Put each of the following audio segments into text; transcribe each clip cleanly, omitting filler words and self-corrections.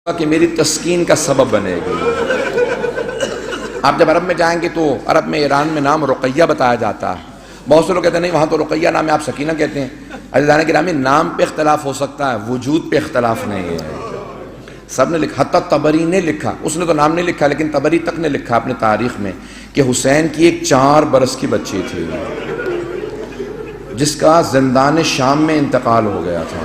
کہ میری تسکین کا سبب بنے گی۔ آپ جب عرب میں جائیں گے تو عرب میں ایران میں نام رقیہ بتایا جاتا ہے۔ بہت سے لوگ کہتے ہیں نہیں وہاں تو رقیہ نام ہے، آپ سکینہ کہتے ہیں۔ عزیزان گرامی، نام پہ اختلاف ہو سکتا ہے، وجود پہ اختلاف نہیں ہے۔ سب نے لکھا، حتیٰ طبری نے لکھا، اس نے تو نام نہیں لکھا لیکن طبری تک نے لکھا اپنے تاریخ میں کہ حسین کی ایک 4 برس کی بچی تھی جس کا زندان شام میں انتقال ہو گیا تھا۔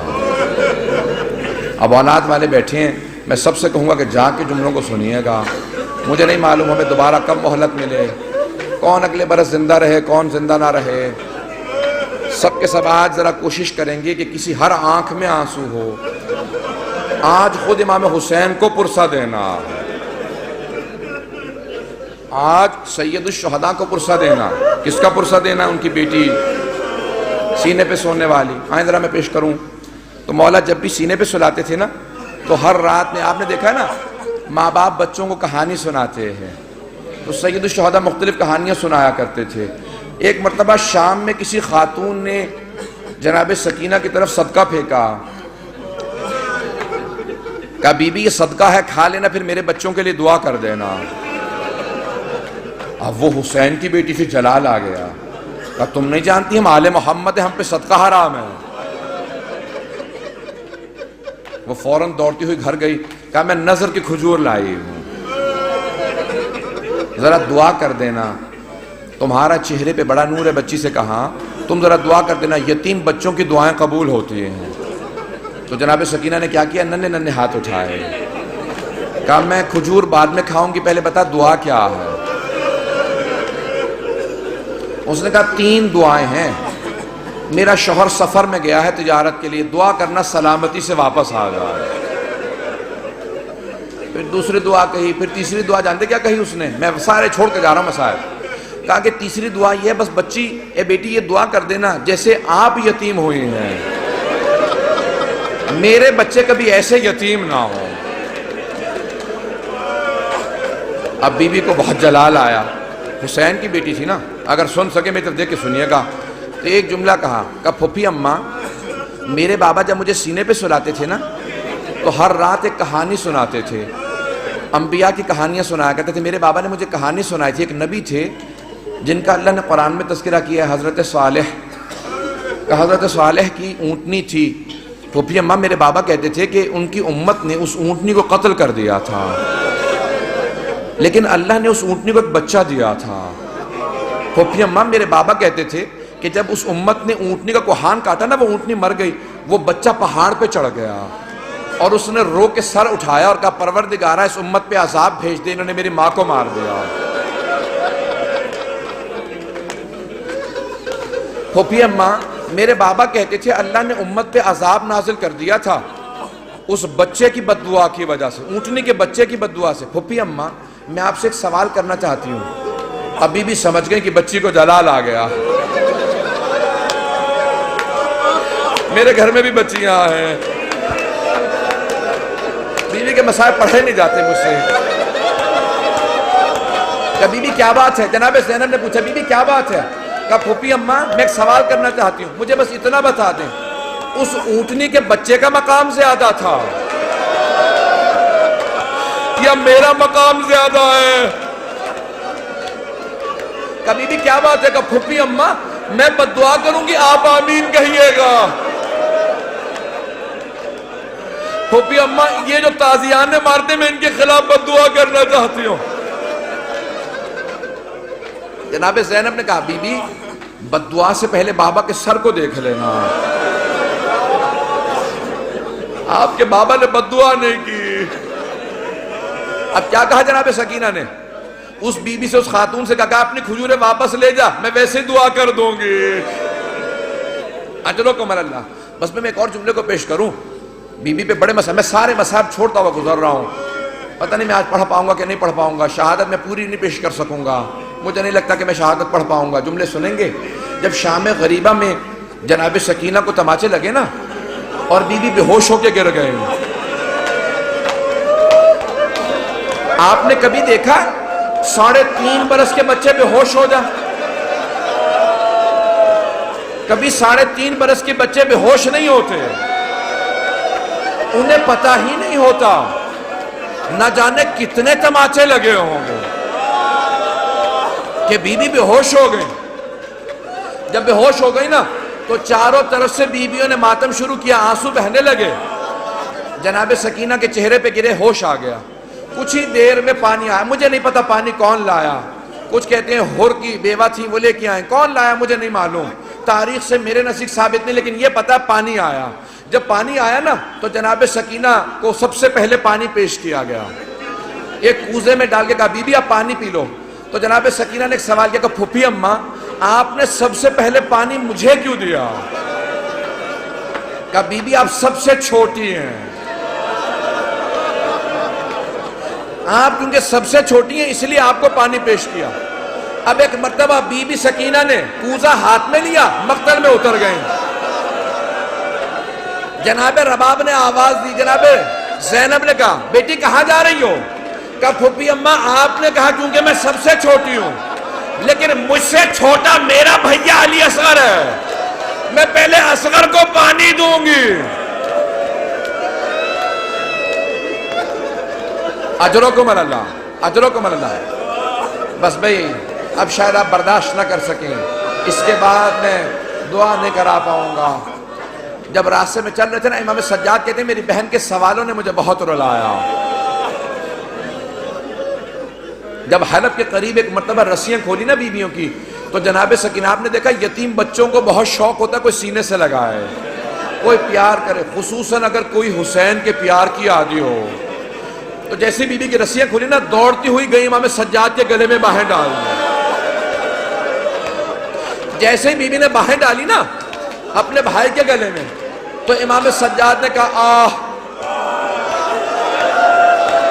اب اولاد والے بیٹھے ہیں، میں سب سے کہوں گا کہ جا کے جملوں کو سنیے گا۔ مجھے نہیں معلوم ہمیں دوبارہ کب مہلت ملے، کون اگلے برس زندہ رہے کون زندہ نہ رہے۔ سب کے سب آج ذرا کوشش کریں گے کہ کسی ہر آنکھ میں آنسو ہو۔ آج خود امام حسین کو پرسہ دینا، آج سید الشہداء کو پرسہ دینا۔ کس کا پرسہ دینا؟ ان کی بیٹی سینے پہ سونے والی۔ آئیں ذرا میں پیش کروں تو مولا جب بھی سینے پہ سلاتے تھے نا تو ہر رات میں آپ نے دیکھا ہے نا ماں باپ بچوں کو کہانی سناتے ہیں، تو سید الشہداء مختلف کہانیاں سنایا کرتے تھے۔ ایک مرتبہ شام میں کسی خاتون نے جناب سکینہ کی طرف صدقہ پھینکا، کہا بی بی یہ صدقہ ہے کھا لینا، پھر میرے بچوں کے لیے دعا کر دینا۔ اب وہ حسین کی بیٹی سے جلال آ گیا، کہا تم نہیں جانتی ہم آل محمد ہیں، ہم پہ صدقہ حرام ہے۔ وہ فوراً دوڑتی ہوئی گھر گئی، کہا میں نظر کی کھجور لائی ہوں، ذرا دعا کر دینا، تمہارا چہرے پہ بڑا نور ہے۔ بچی سے کہا تم ذرا دعا کر دینا، یتیم بچوں کی دعائیں قبول ہوتی ہیں۔ تو جناب سکینہ نے کیا کیا؟ ننھے ننھے ہاتھ اٹھائے، کہا میں کھجور بعد میں کھاؤں گی، پہلے بتا دعا کیا ہے۔ اس نے کہا 3 دعائیں ہیں، میرا شوہر سفر میں گیا ہے تجارت کے لیے، دعا کرنا سلامتی سے واپس آ جائے۔ پھر دوسری دعا کہی، پھر تیسری دعا جانتے کیا کہی اس نے؟ میں سارے چھوڑ کے جا رہا ہوں مسائل۔ کہا کہ تیسری دعا یہ ہے بس بچی اے بیٹی یہ دعا کر دینا جیسے آپ یتیم ہوئے ہیں میرے بچے کبھی ایسے یتیم نہ ہو۔ اب بی بی کو بہت جلال آیا، حسین کی بیٹی تھی نا، اگر سن سکے میری طرف دیکھ کے سنیے گا۔ تو ایک جملہ کہا پھوپھی اماں میرے بابا جب مجھے سینے پہ سلاتے تھے نا تو ہر رات ایک کہانی سناتے تھے، انبیاء کی کہانیاں سنایا کرتے تھے۔ میرے بابا نے مجھے کہانی سنائی تھی، ایک نبی تھے جن کا اللہ نے قرآن میں تذکرہ کیا ہے، حضرت صالح کا۔ حضرت صالح کی اونٹنی تھی، پھوپھی اماں میرے بابا کہتے تھے کہ ان کی امت نے اس اونٹنی کو قتل کر دیا تھا، لیکن اللہ نے اس اونٹنی کو ایک بچہ دیا تھا۔ پھوپھی اماں میرے بابا کہتے تھے کہ جب اس امت نے اونٹنی کا کوہان کاٹا نا، وہ اونٹنی مر گئی، وہ بچہ پہاڑ پہ چڑھ گیا اور اس نے رو کے سر اٹھایا اور کہا پروردگارہ اس امت پہ عذاب بھیج دے، انہوں نے میری ماں کو مار دیا۔ پھوپھی اماں میرے بابا کہتے تھے اللہ نے امت پہ عذاب نازل کر دیا تھا اس بچے کی بد دعا کی وجہ سے، اونٹنی کے بچے کی بد دعا سے۔ پھوپھی اماں میں آپ سے ایک سوال کرنا چاہتی ہوں۔ ابھی بھی سمجھ گئے کہ بچی کو جلال آ گیا۔ میرے گھر میں بھی بچیاں ہیں، بیوی کے مسائل پڑھے نہیں جاتے مجھ سے۔ کہا بی بی کیا بات ہے؟ جناب زینب نے پوچھا بی بی کیا بات ہے؟ کہا پھوپھی اماں میں ایک سوال کرنا چاہتی ہوں، مجھے بس اتنا بتا دیں اس اونٹنی کے بچے کا مقام زیادہ تھا یا میرا مقام زیادہ ہے؟ کہا بی بی کیا بات ہے؟ کہا پھوپھی اماں میں بد دعا کروں گی آپ آمین کہیے گا۔ پھوپھی اماں یہ جو تازیانے مارتے میں ان کے خلاف بد دعا کرنا چاہتی ہوں۔ جناب زینب نے کہا بی بی بد دعا سے پہلے بابا کے سر کو دیکھ لینا، آپ کے بابا نے بد دعا نہیں کی۔ اب کیا کہا جناب سکینہ نے؟ اس بی بی سے، اس خاتون سے کہا اپنی کھجوریں واپس لے جا، میں ویسے دعا کر دوں گی۔ اجر و کمال اللہ۔ بس میں ایک اور جملے کو پیش کروں، بی بی پہ بڑے مسائل، میں سارے مسائل چھوڑتا ہوا گزر رہا ہوں، پتہ نہیں میں آج پڑھ پاؤں گا کہ نہیں پڑھ پاؤں گا، شہادت میں پوری نہیں پیش کر سکوں گا، مجھے نہیں لگتا کہ میں شہادت پڑھ پاؤں گا۔ جملے سنیں گے، جب شام غریبہ میں جناب سکینہ کو تماچے لگے نا اور بی بی بے ہوش ہو کے گر گئے، آپ نے کبھی دیکھا 3.5 برس کے بچے بے ہوش ہو جا؟ کبھی 3.5 برس کے بچے بے ہوش نہیں ہوتے، انہیں پتہ ہی نہیں ہوتا نہ جانے کتنے تماچے لگے ہوں گے کہ بیوی بے ہوش ہو گئی. جب بے ہوش ہو گئی نا تو چاروں طرف سے بیویوں نے ماتم شروع کیا، آنسو بہنے لگے. جناب سکینہ کے چہرے پہ گرے، ہوش آ گیا. کچھ ہی دیر میں پانی آیا. مجھے نہیں پتا پانی کون لایا. کچھ کہتے ہیں ہر کی بیوہ تھی وہ لے کے آئیں، کون لایا مجھے نہیں معلوم، تاریخ سے میرے نزدیک ثابت نہیں، لیکن یہ پتا پانی آیا. جب پانی آیا نا تو جناب سکینہ کو سب سے پہلے پانی پیش کیا گیا. ایک کوزے میں ڈال کے کہا بی بی آپ پانی پی لو. تو جناب سکینہ نے ایک سوال کیا کہ پھوپھی اماں آپ نے سب سے پہلے پانی مجھے کیوں دیا؟ کہا بی بی آپ سب سے چھوٹی ہیں، آپ کیونکہ سب سے چھوٹی ہیں اس لیے آپ کو پانی پیش کیا. اب ایک مرتبہ بی بی سکینہ نے کوزہ ہاتھ میں لیا، مقتل میں اتر گئیں. جناب رباب نے آواز دی. جناب زینب نے کہا بیٹی کہاں جا رہی ہو؟ کہا پھوپھی اماں آپ نے کہا کیونکہ میں سب سے چھوٹی ہوں، لیکن مجھ سے چھوٹا میرا بھیا علی اصغر ہے، میں پہلے اصغر کو پانی دوں گی. اجرکم اللہ، اجرکم اللہ. بس بھئی اب شاید آپ برداشت نہ کر سکیں، اس کے بعد میں دعا نہیں کرا پاؤں گا. جب راستے میں چل رہے تھے نا امام سجاد کہتے ہیں میری بہن کے سوالوں نے مجھے بہت رلایا. جب حلب کے قریب ایک مرتبہ رسیاں کھولی نا بیویوں کی تو جناب سکینہ آپ نے دیکھا یتیم بچوں کو بہت شوق ہوتا ہے کوئی سینے سے لگائے، کوئی پیار کرے، خصوصاً اگر کوئی حسین کے پیار کی عادی ہو. تو جیسے بی بی کی رسیاں کھولی نا دوڑتی ہوئی گئی امام سجاد کے گلے میں باہیں ڈال دی. جیسے ہی بی بی نے باہیں ڈالی نا اپنے بھائی کے گلے میں تو امام سجاد نے کہا آہ.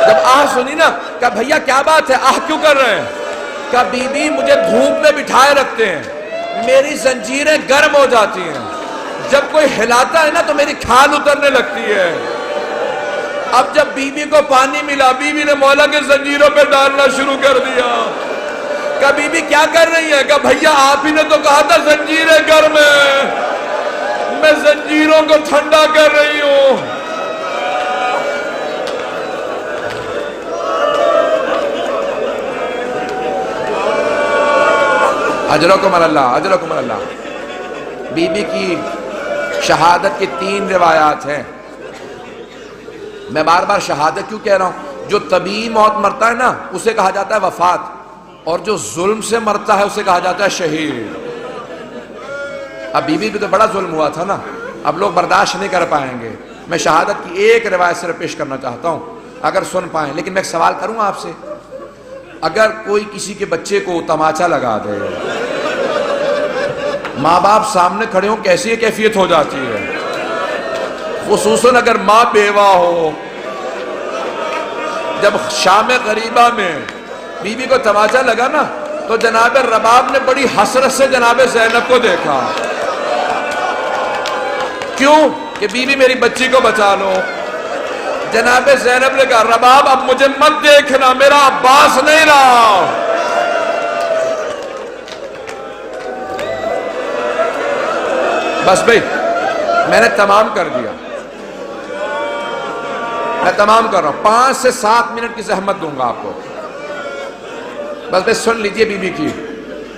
جب آہ سنی نا کہا بھیا کیا بات ہے، آہ کیوں کر رہے ہیں؟ کہا بی بی مجھے دھوپ میں بٹھائے رکھتے ہیں، میری زنجیریں گرم ہو جاتی ہیں، جب کوئی ہلاتا ہے نا تو میری کھال اترنے لگتی ہے. اب جب بی بی کو پانی ملا بی بی نے مولا کے زنجیروں پہ ڈالنا شروع کر دیا. کہا بی بی کیا کر رہی ہے؟ کہا بھیا آپ ہی نے تو کہا تھا زنجیریں گرم ہیں، میں زنجیروں کو ٹھنڈا کر رہی ہوں. اجرکم اللہ، اجرکم اللہ. بی بی کی شہادت کی 3 روایات ہیں. میں بار بار شہادت کیوں کہہ رہا ہوں؟ جو طبیعی موت مرتا ہے نا اسے کہا جاتا ہے وفات، اور جو ظلم سے مرتا ہے اسے کہا جاتا ہے شہید. اب بی بی بھی تو بڑا ظلم ہوا تھا نا، اب لوگ برداشت نہیں کر پائیں گے. میں شہادت کی ایک روایت صرف پیش کرنا چاہتا ہوں اگر سن پائیں. لیکن میں ایک سوال کروں آپ سے، اگر کوئی کسی کے بچے کو تماچا لگا دے، ماں باپ سامنے کھڑے ہوں کیسی کیفیت ہو جاتی ہے؟ خصوصاً اگر ماں بیوہ ہو. جب شام غریبہ میں بی بی کو تماچا لگا نا تو جناب رباب نے بڑی حسرت سے جناب زینب کو دیکھا. کیوں؟ کہ بی بی میری بچی کو بچا لو. جناب زینب نے کہا رباب اب مجھے مت دیکھنا، میرا عباس نہیں رہا. بس بھئی میں نے تمام کر دیا، میں تمام کر رہا ہوں. 5 سے 7 منٹ کی زحمت دوں گا آپ کو. بس بھئی سن لیجئے بی بی کی.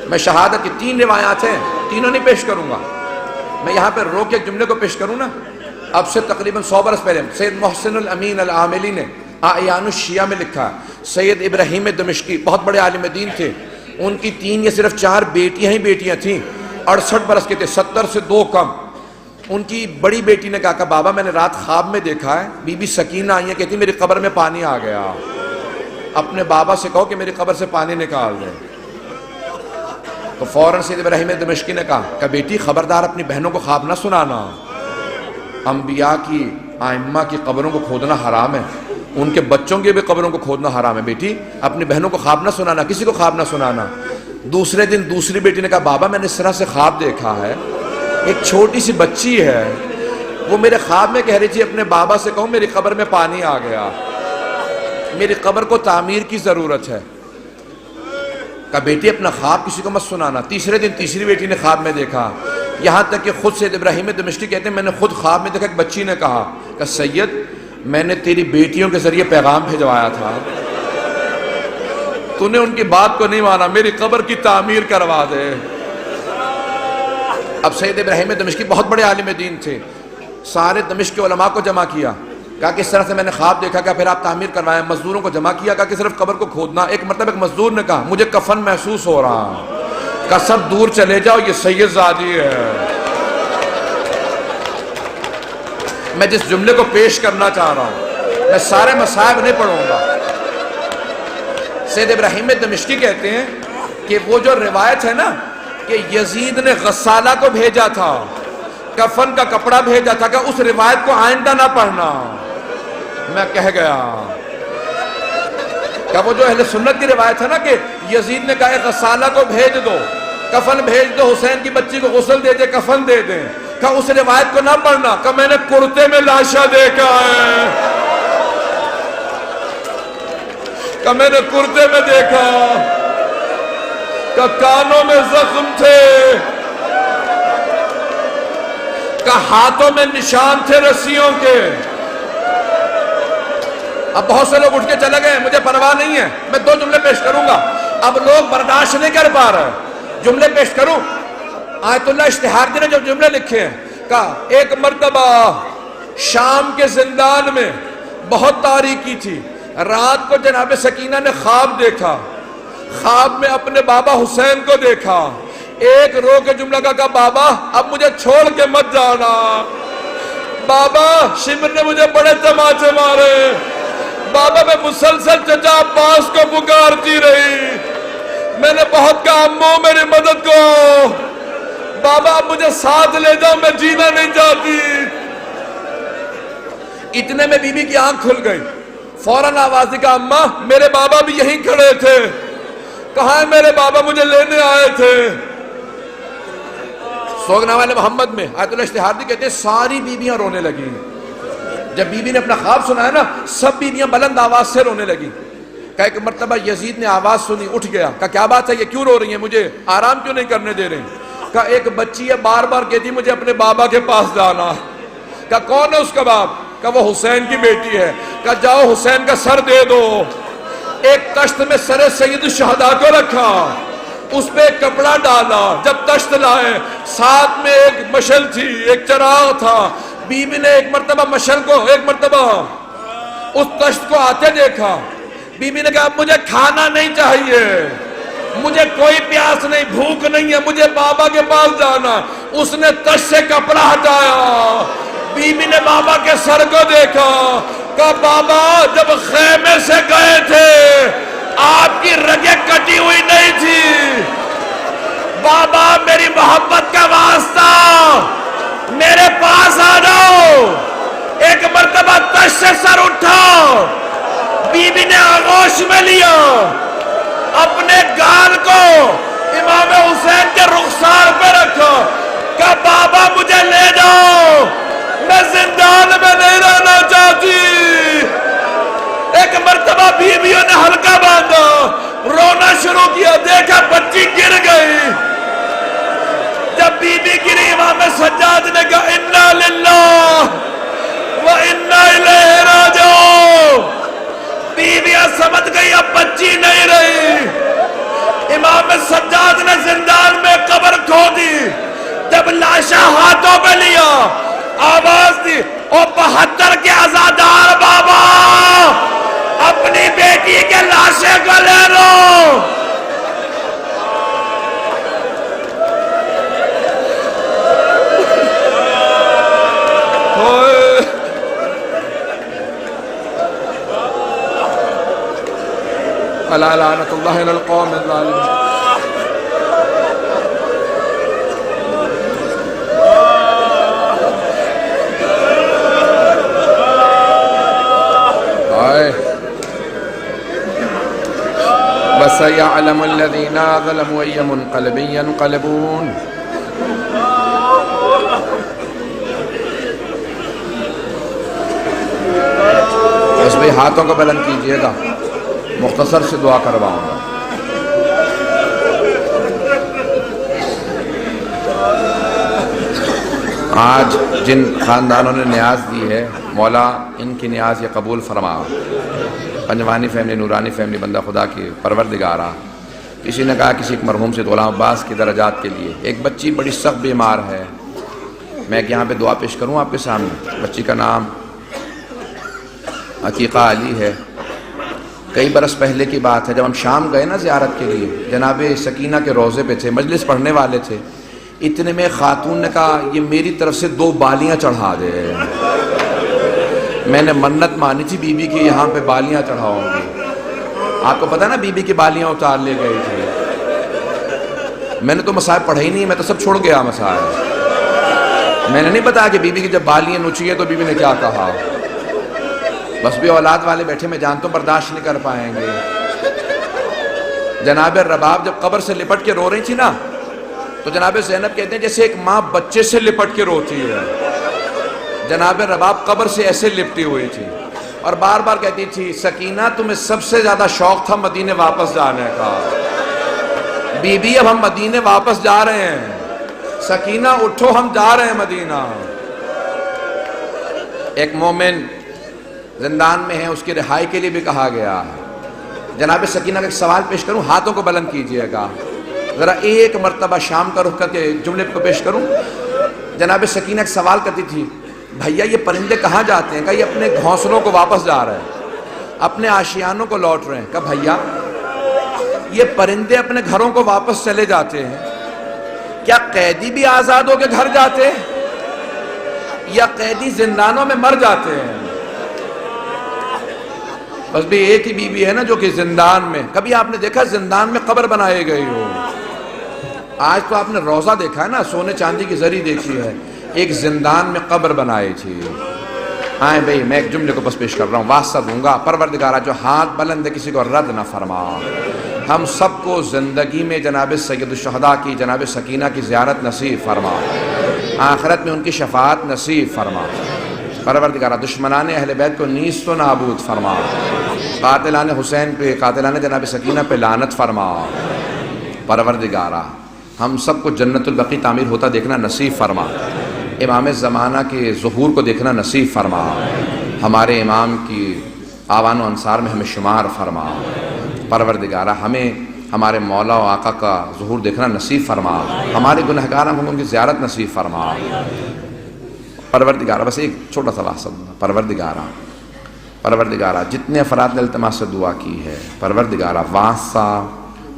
میں شہادت کی 3 روایات ہیں، تینوں نہیں پیش کروں گا. میں یہاں پہ روک ایک جملے کو پیش کروں نا، اب سے تقریباً 100 برس پہلے سید محسن الامین العاملی نے اعیان الشیعہ میں لکھا. سید ابراہیم دمشقی بہت بڑے عالم دین تھے، ان کی 3 یا صرف 4 بیٹیاں ہی بیٹیاں تھیں. 68 برس کے تھے، 70 سے 2 کم. ان کی بڑی بیٹی نے کہا کہ بابا میں نے رات خواب میں دیکھا ہے بی بی سکینہ آئی ہیں، کہتی میری قبر میں پانی آ گیا، اپنے بابا سے کہو کہ میری قبر سے پانی نکال دیں. تو فوراً سید ابراہیم دمشقی نے کہا کہ بیٹی خبردار اپنی بہنوں کو خواب نہ سنانا، انبیاء کی ائمہ کی قبروں کو کھودنا حرام ہے، ان کے بچوں کی بھی قبروں کو کھودنا حرام ہے. بیٹی اپنی بہنوں کو خواب نہ سنانا، کسی کو خواب نہ سنانا. دوسرے دن دوسری بیٹی نے کہا بابا میں نے اس طرح سے خواب دیکھا ہے، ایک چھوٹی سی بچی ہے، وہ میرے خواب میں کہہ رہی تھی اپنے بابا سے کہوں میری قبر میں پانی آ گیا، میری قبر کو تعمیر کی ضرورت ہے. کہا بیٹی اپنا خواب کسی کو مت سنانا. تیسرے دن تیسری بیٹی نے خواب میں دیکھا، یہاں تک کہ خود سید ابراہیم دمشقی کہتے ہیں میں نے خود خواب میں دیکھا ایک بچی نے کہا کہ سید میں نے تیری بیٹیوں کے ذریعے پیغام بھیجوایا تھا، تو نے ان کی بات کو نہیں مانا، میری قبر کی تعمیر کروا دے۔ اب سید ابراہیم دمشقی بہت بڑے عالم دین تھے، سارے دمشق کے علماء کو جمع کیا، کہا کہ اس طرح سے میں نے خواب دیکھا، کہ پھر آپ تعمیر کروائیں۔ مزدوروں کو جمع کیا، کہا کہ صرف قبر کو کھودنا۔ ایک مرتبہ ایک مزدور نے کہا مجھے کفن محسوس ہو رہا، کہا سب دور چلے جاؤ، یہ سید زادی ہے۔ میں جس جملے کو پیش کرنا چاہ رہا ہوں، میں سارے مصائب نہیں پڑھوں گا۔ سید ابراہیم دمشقی کہتے ہیں کہ وہ جو روایت ہے نا کہ یزید نے غسالہ کو بھیجا تھا، کفن کا کپڑا بھیجا تھا، کہ اس روایت کو آئندہ نہ پڑھنا۔ میں کہہ گیا کہ وہ جو اہل سنت کی روایت ہے نا کہ یزید نے کہا غسالہ کو بھیج دو، کفن بھیج دو، حسین کی بچی کو غسل دے دے، کفن دے دیں، کہ اس روایت کو نہ پڑھنا، کہ میں نے کرتے میں لاشا دیکھا ہے، کہ میں نے کرتے میں دیکھا، کہ کانوں میں زخم تھے، کہ ہاتھوں میں نشان تھے رسیوں کے۔ اب بہت سے لوگ اٹھ کے چلے گئے، مجھے پرواہ نہیں ہے، میں 2 جملے پیش کروں گا، اب لوگ برداشت نہیں کر پا رہے، جملے پیش کروں۔ آیت اللہ اشتہاردی نے جو جملے لکھے ہیں، کہا ایک مرتبہ شام کے زندان میں بہت تاریکی تھی، رات کو جناب سکینہ نے خواب دیکھا، خواب میں اپنے بابا حسین کو دیکھا، ایک رو کے جملہ کہا بابا اب مجھے چھوڑ کے مت جانا، بابا شمر نے مجھے بڑے تماچے مارے، بابا میں مسلسل چچا عباس کو پکارتی رہی، میں نے بہت کہا امو میری مدد کو، بابا اب مجھے ساتھ لے جاؤ، میں جینا نہیں چاہتی۔ اتنے میں بی بی کی آنکھ کھل گئی، فوراً آواز دی، کہا اماں میرے بابا بھی یہیں کھڑے تھے۔ کہاں ہے میرے بابا؟ مجھے لینے آئے تھے۔ سوگنامہ محمد میں آیت اللہ اشتہاردی کہتے ہیں ساری بیویاں رونے لگیں۔ جب بی بی نے اپنا خواب سنا ہے نا، سب بیویاں بلند آواز سے رونے لگیں۔ کہا ایک مرتبہ یزید نے آواز سنی، اٹھ گیا، کہا کیا بات ہے، یہ کیوں رو رہی ہیں، مجھے آرام کیوں نہیں کرنے دے رہے؟ کہا ایک بچی ہے بار بار کہتی مجھے اپنے بابا کے پاس جانا۔ کہا کون ہے اس کا باپ؟ کہا وہ حسین کی بیٹی ہے۔ کہا جاؤ حسین کا سر دے دو۔ ایک تشت میں سر سید الشہداء کو رکھا، اس پہ ایک کپڑا ڈالا، جب تشت لائے ساتھ میں ایک مشل تھی، ایک چراغ تھا۔ بی بی نے ایک مرتبہ مشل کو، ایک مرتبہ اس تشت کو آتے دیکھا۔ بی بی نے کہا اب مجھے کھانا نہیں چاہیے، مجھے کوئی پیاس نہیں، بھوک نہیں ہے، مجھے بابا کے پاس جانا۔ اس نے تشت سے کپڑا ہٹایا، بی بی نے بابا کے سر کو دیکھا، کہا بابا جب خیمے سے گئے تھے آپ کی رگیں کٹی ہوئی نہیں تھی، بابا میری محبت کا واسطہ میرے پاس آ جاؤ۔ ایک مرتبہ تشت سے سر اٹھا، بی بی نے آغوش میں لیا، اپنے گال کو امام حسین کے رخسار پہ رکھا، کہا بابا مجھے لے جاؤ، میں زندان میں نہیں رہنا چاہتی۔ ایک مرتبہ بیویوں نے ہلکا باندھا، رونا شروع کیا، دیکھا بچی گر گئی۔ جب بی بی گری امام سجاد نے کہا انا للہ و انا الیہ راجعون۔ بیویاں سمجھ گئی اب بچی نہیں رہی۔ امام سجاد نے زندان میں قبر کھودی، جب لاشا ہاتھوں پہ لیا آواز دی او 72 کے عزادار بابا اپنی بیٹی کے لاشے کو لے لو۔ الا لعنت اللہ علی القوم الظالمین۔ وَسَيَعْلَمُ الَّذِينَ ظَلَمُوا أَيَّ مُنْقَلِبٍ يَنْقَلِبُونَ۔ بس بھئی ہاتھوں کو بلند کیجئے گا، مختصر سے دعا کرواؤں گا۔ آج جن خاندانوں نے نیاز دی ہے مولا ان کی نیاز یہ قبول فرما۔ پنجوانی فیملی، نورانی فیملی، بندہ خدا کی پروردگارہ، کسی نے کہا کسی ایک مرحوم سے غلام عباس کی درجات کے لیے، ایک بچی بڑی سخت بیمار ہے، میں یہاں پہ دعا پیش کروں آپ کے سامنے۔ بچی کا نام عقیقہ علی ہے۔ کئی برس پہلے کی بات ہے، جب ہم شام گئے نا زیارت کے لیے، جناب سکینہ کے روضے پہ تھے، مجلس پڑھنے والے تھے، اتنے میں خاتون نے کہا یہ میری طرف سے 2 بالیاں چڑھا دے۔ میں نے منت مانی تھی بی بی کی یہاں پہ بالیاں چڑھاؤں گی۔ آپ کو پتہ نا بی بی کی بالیاں اتار لے گئی تھی۔ میں نے تو مسائل پڑھا ہی نہیں، میں تو سب چھوڑ گیا مسائل۔ میں نے نہیں بتایا کہ بی بی کی جب بالیاں نوچی ہے تو بی بی نے کیا کہا۔ بس بھی اولاد والے بیٹھے، میں جانتا ہوں برداشت نہیں کر پائیں گے۔ جناب رباب جب قبر سے لپٹ کے رو رہی تھی نا، تو جناب زینب کہتے ہیں جیسے ایک ماں بچے سے لپٹ کے روتی ہے، جناب رباب قبر سے ایسے لپٹی ہوئی تھی اور بار بار کہتی تھی سکینہ تمہیں سب سے زیادہ شوق تھا مدینے واپس جانے کا، بی بی اب ہم مدینے واپس جا رہے ہیں، سکینہ اٹھو ہم جا رہے ہیں مدینہ۔ ایک مومن زندان میں ہے، اس کی رہائی کے لیے بھی کہا گیا ہے۔ جناب سکینہ کا ایک سوال پیش کروں، ہاتھوں کو بلند کیجئے گا، ذرا ایک مرتبہ شام کا رخ کر کے جملے کو پیش کروں۔ جناب سکینہ ایک سوال کرتی تھی، بھیا یہ پرندے کہاں جاتے ہیں؟ کہا یہ اپنے گھونسلوں کو واپس جا رہے ہیں، اپنے آشیانوں کو لوٹ رہے ہیں۔ کہا بھیا یہ پرندے اپنے گھروں کو واپس چلے جاتے ہیں، کیا قیدی بھی آزاد ہو کے گھر جاتے ہیں یا قیدی زندانوں میں مر جاتے ہیں؟ بس بھی ایک ہی بیوی ہے نا جو کہ زندان میں، کبھی آپ نے دیکھا زندان میں قبر بنائی گئی ہو؟ آج تو آپ نے روزہ دیکھا ہے نا، سونے چاندی کی زری دیکھی ہے، ایک زندان میں قبر بنائی تھی۔ آئیں بھئی میں ایک جملے کو بس پیش کر رہا ہوں، واسطہ دوں گا، پروردگارہ جو ہاتھ بلند ہے کسی کو رد نہ فرما۔ ہم سب کو زندگی میں جناب سید الشہداء کی، جناب سکینہ کی زیارت نصیب فرما، آخرت میں ان کی شفاعت نصیب فرما۔ پروردگارہ دشمنان اہل بیت کو نیست و نابود فرما، قاتلان حسین پہ، قاتلان جناب سکینہ پہ لعنت فرما۔ پروردگارہ ہم سب کو جنت البقیع تعمیر ہوتا دیکھنا نصیب فرما، امام زمانہ کے ظہور کو دیکھنا نصیب فرما، ہمارے امام کی آوان و انصار میں ہمیں شمار فرما۔ پروردگارہ ہمیں ہمارے مولا و آقا کا ظہور دیکھنا نصیب فرما، ہمارے گنہگار ہم ان کی زیارت نصیب فرما۔ پروردگارہ بس ایک چھوٹا سا واسطہ، پروردگارہ جتنے افراد نے التماس سے دعا کی ہے، پروردگارہ واسطہ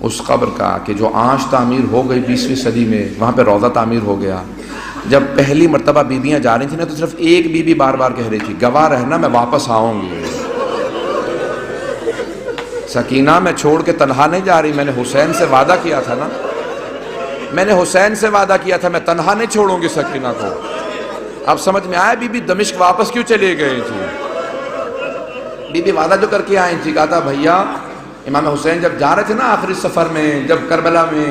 اس قبر کا کہ جو آج تعمیر ہو گئی 20ویں صدی میں، وہاں پہ روضہ تعمیر ہو گیا۔ جب پہلی مرتبہ بیویاں جا رہی تھیں نا تو صرف ایک بیوی بار بار کہہ رہی تھی گواہ رہنا میں واپس آؤں گی۔ سکینہ میں چھوڑ کے تنہا نہیں جا رہی، میں نے حسین سے وعدہ کیا تھا نا، میں نے حسین سے وعدہ کیا تھا میں تنہا نہیں چھوڑوں گی سکینہ کو۔ اب سمجھ میں آیا بی بی دمشق واپس کیوں چلے گئی تھی؟ بی بی وعدہ جو کر کے آئی تھی، کہا تھا بھیا امام حسین جب جا رہے تھے نا آخری سفر میں، جب کربلا میں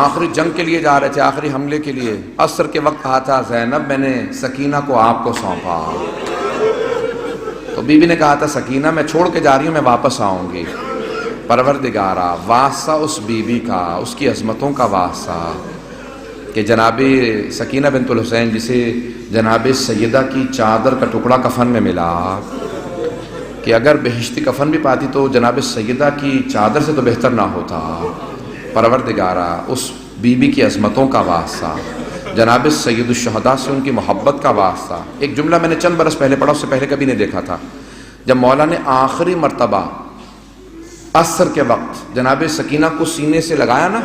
آخری جنگ کے لیے جا رہے تھے، آخری حملے کے لیے، عصر کے وقت کہا تھا زینب میں نے سکینہ کو آپ کو سونپا۔ تو بی بی نے کہا تھا سکینہ میں چھوڑ کے جا رہی ہوں، میں واپس آؤں گی۔ پروردگارہ واسطہ اس بی بی کا، اس کی عظمتوں کا واسطہ کہ جناب سکینہ بنت الحسین جسے جناب سیدہ کی چادر کا ٹکڑا کفن میں ملا، کہ اگر بہشتی کفن بھی پاتی تو جناب سیدہ کی چادر سے تو بہتر نہ ہوتا۔ پروردگارہ اس بی بی کی عظمتوں کا واسطہ، جناب سید الشہداء سے ان کی محبت کا واسطہ۔ ایک جملہ میں نے چند برس پہلے پڑھا، اس سے پہلے کبھی نہیں دیکھا تھا۔ جب مولا نے آخری مرتبہ عصر کے وقت جناب سکینہ کو سینے سے لگایا نا،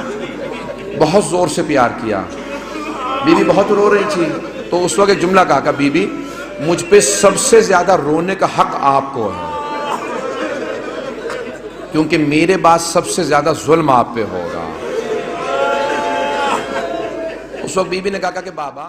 بہت زور سے پیار کیا، بی بی بہت رو رہی تھی، تو اس وقت ایک جملہ کہا کہ بی بی مجھ پہ سب سے زیادہ رونے کا حق آپ کو ہے، کیونکہ میرے بعد سب سے زیادہ ظلم آپ پہ ہوگا۔ اس وقت بی بی نے کہا کہ بابا